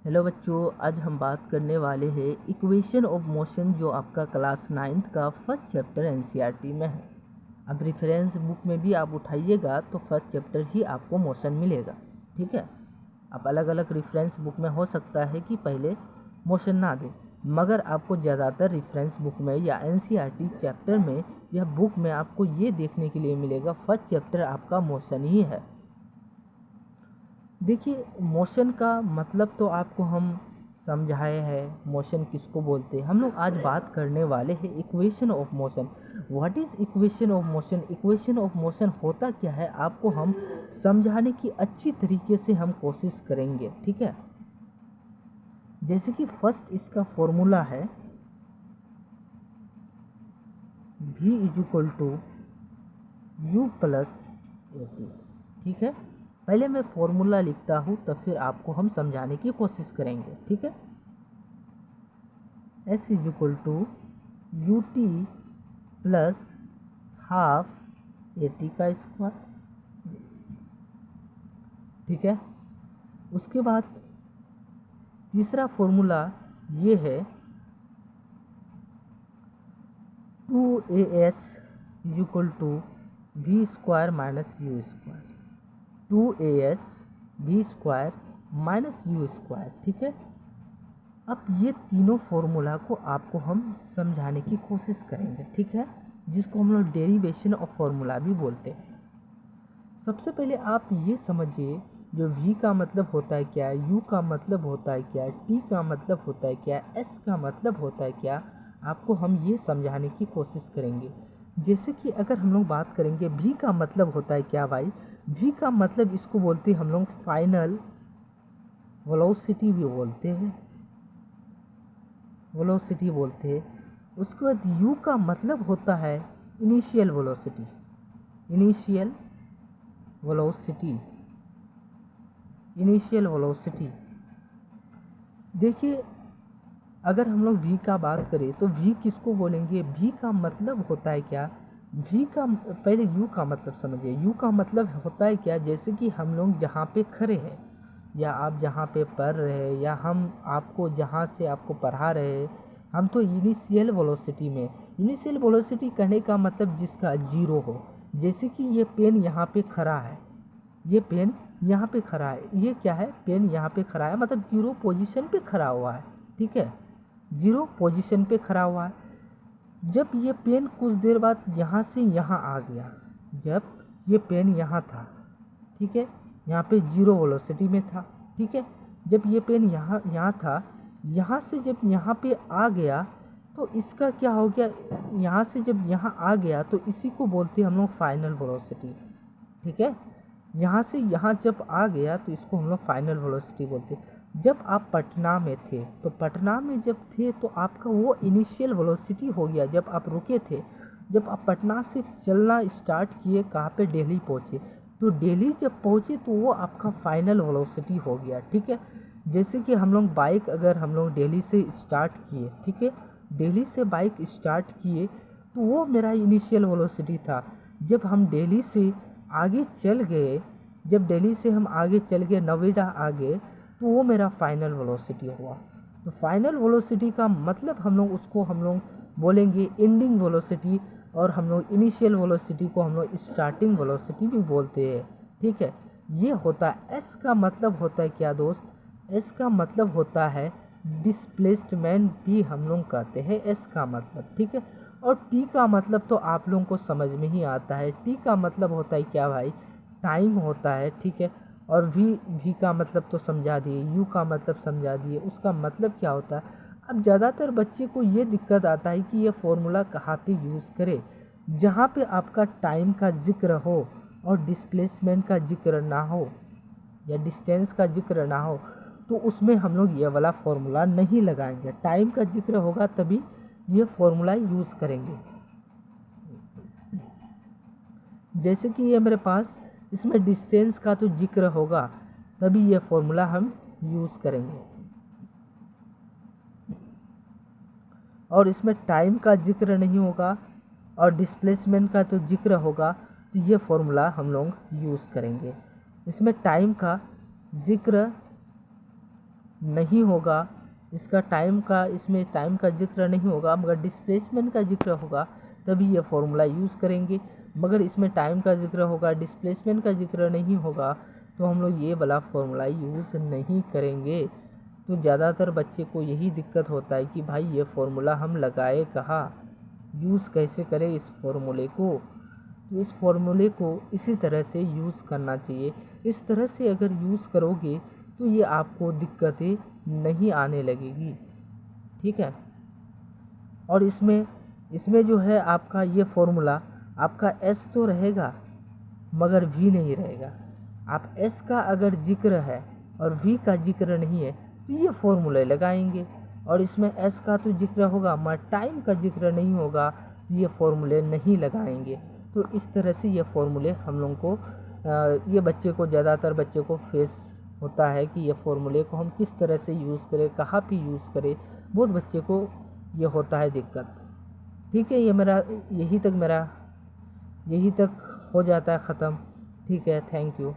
Hello बच्चों, आज हम बात करने वाले हैं इक्वेशन ऑफ मोशन जो आपका क्लास 9th का फर्स्ट चैप्टर एनसीईआरटी में है। अब रेफरेंस बुक में भी आप उठाइएगा तो फर्स्ट चैप्टर ही आपको मोशन मिलेगा। ठीक है, अब अलग अलग रेफरेंस बुक में हो सकता है कि पहले मोशन ना दे, मगर आपको ज़्यादातर रेफरेंस बुक में या एनसीईआरटी चैप्टर में या बुक में आपको ये देखने के लिए मिलेगा फर्स्ट चैप्टर आपका मोशन ही है। देखिए, मोशन का मतलब तो आपको हम समझाए हैं, मोशन किसको बोलते हैं। हम लोग आज बात करने वाले हैं equation of motion. What is equation of motion? Equation of motion होता क्या है आपको हम समझाने की अच्छी तरीके से हम कोशिश करेंगे। ठीक है, जैसे कि फर्स्ट इसका फॉर्मूला है v is equal to u plus a t. ठीक है, पहले मैं फॉर्मूला लिखता हूँ तो फिर आपको हम समझाने की कोशिश करेंगे। ठीक है, s is equal to u t plus half a t का स्क्वायर। ठीक है, उसके बाद तीसरा फॉर्मूला ये है 2as is equal to v square minus u square. 2as v square minus u square. ठीक है, अब ये तीनों फॉर्मूला को आपको हम समझाने की कोशिश करेंगे। ठीक है, जिसको हम लोग डेरिवेशन ऑफ फॉर्मूला भी बोलते हैं। सबसे पहले आप ये समझिए, जो v का मतलब होता है क्या, u का मतलब होता है क्या, t का मतलब होता है क्या, s का मतलब होता है क्या, आपको हम ये समझाने की कोशिश करेंगे। जैसे कि अगर हम लोग बात करेंगे v का मतलब होता है क्या भाई, v का मतलब इसको बोलते हैं हम लोग फाइनल वेलोसिटी भी बोलते हैं, वेलोसिटी बोलते हैं। उसके बाद u का मतलब होता है initial velocity, initial velocity, initial velocity. देखिए, अगर हम लोग v का बात करें तो v किसको बोलेंगे, v का मतलब होता है क्या, v का पहले u का मतलब समझिए। u का मतलब होता है क्या, जैसे कि हम लोग जहाँ पे खड़े हैं या आप जहाँ पे पढ़ रहे हैं या हम आपको जहाँ से आपको पढ़ा रहे हैं, हम तो इनिशियल वेलोसिटी में। इनिशियल वेलोसिटी कहने का मतलब जिसका जीरो हो। जैसे कि ये पेन यहाँ पे खड़ा है, ये पेन यहाँ पे खड़ा है, ये क्या है, पेन यहाँ पे खड़ा है, मतलब जीरो पोजीशन पे खड़ा हुआ है। ठीक है, जीरो पोजीशन पे खड़ा हुआ है। जब ये पेन कुछ देर बाद यहाँ से यहाँ आ गया, जब ये पेन यहाँ था, ठीक है, यहाँ पे जीरो वेलोसिटी में था। ठीक है, जब ये पेन यहाँ था, यहाँ से जब यहाँ पे आ गया तो इसका क्या हो गया, यहाँ से जब यहाँ आ गया तो इसी को बोलते हैं हम लोग फाइनल वेलोसिटी। ठीक है, यहाँ से यहाँ जब आ गया तो इसको हम लोग फाइनल वेलोसिटी बोलते हैं। जब आप पटना में थे तो पटना में जब थे तो आपका वो इनिशियल वेलोसिटी हो गया जब आप रुके थे। जब आप पटना से चलना स्टार्ट किए, कहाँ पे, दिल्ली पहुँचे, तो दिल्ली जब पहुँचे तो वो आपका फाइनल वेलोसिटी हो गया। ठीक है, जैसे कि हम लोग बाइक अगर हम लोग दिल्ली से स्टार्ट किए, ठीक है, दिल्ली से बाइक स्टार्ट किए तो वो मेरा इनिशियल वेलोसिटी था। जब हम दिल्ली से आगे चल गए, जब दिल्ली से हम आगे चल गए, नोएडा आ गए, तो वो मेरा फाइनल वेलोसिटी हुआ। तो फाइनल वेलोसिटी का मतलब हम लोग उसको हम लोग बोलेंगे एंडिंग वेलोसिटी, और हम लोग इनिशियल वेलोसिटी को हम लोग स्टार्टिंग वेलोसिटी भी बोलते हैं। ठीक है, ये होता है। एस का मतलब होता है क्या दोस्त, एस का मतलब होता है डिस्प्लेसमेंट भी हम लोग कहते हैं एस का मतलब। ठीक है, और टी का मतलब तो आप लोगों को समझ में ही आता है। टी का मतलब होता है क्या भाई, टाइम होता है। ठीक है, और वी का मतलब तो समझा दिए, यू का मतलब समझा दिए, उसका मतलब क्या होता है। अब ज़्यादातर बच्चे को ये दिक्कत आता है कि ये फॉर्मूला कहाँ पे यूज़ करे, जहाँ पे आपका टाइम का जिक्र हो और डिस्प्लेसमेंट का जिक्र ना हो या डिस्टेंस का जिक्र ना हो, तो उसमें हम लोग ये वाला फॉर्मूला नहीं लगाएंगे। टाइम का जिक्र होगा तभी ये फॉर्मूला यूज़ करेंगे। जैसे कि ये मेरे पास, इसमें डिस्टेंस का तो जिक्र होगा तभी ये फॉर्मूला हम यूज़ करेंगे, और इसमें टाइम का जिक्र नहीं होगा और डिस्प्लेसमेंट का तो जिक्र होगा, तो ये फॉर्मूला हम लोग यूज़ करेंगे। इसमें टाइम का जिक्र नहीं होगा, इसका टाइम का, इसमें टाइम का जिक्र नहीं होगा, मगर डिस्प्लेसमेंट का जिक्र होगा तभी ये फॉर्मूला यूज़ करेंगे। मगर इसमें टाइम का जिक्र होगा, डिस्प्लेसमेंट का जिक्र नहीं होगा, तो हम लोग ये वाला फॉर्मूला यूज़ नहीं करेंगे। तो ज़्यादातर बच्चे को यही दिक्कत होता है कि भाई ये फॉर्मूला हम लगाए कहाँ, यूज़ कैसे करें इस फॉर्मूले को। तो इस फॉर्मूले को इसी तरह से यूज़ करना चाहिए। इस तरह से अगर यूज़ करोगे तो ये आपको दिक्कतें नहीं आने लगेगी, ठीक है। और इसमें इसमें जो है आपका ये फॉर्मूला, आपका एस तो रहेगा मगर वी नहीं रहेगा। आप एस का अगर जिक्र है और वी का जिक्र नहीं है तो ये फॉर्मूले लगाएंगे, और इसमें एस का तो जिक्र होगा मगर टाइम का जिक्र नहीं होगा, ये फॉर्मूले नहीं लगाएंगे। तो इस तरह से ये फॉर्मूले हम लोग को ये बच्चे को, ज़्यादातर बच्चे को फेस होता है कि ये फॉर्मूले को हम किस तरह से यूज़ करें, कहाँ पे यूज़ करें, बहुत बच्चे को ये होता है दिक्कत। ठीक है, ये मेरा यही तक हो जाता है ख़त्म। ठीक है, थैंक यू।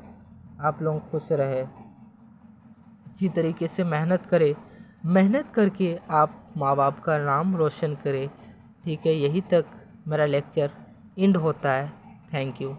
आप लोग खुश रहे, अच्छी तरीके से मेहनत करें, मेहनत करके आप माँ बाप का नाम रोशन करें। ठीक है, यही तक मेरा लेक्चर एंड होता है। Thank you.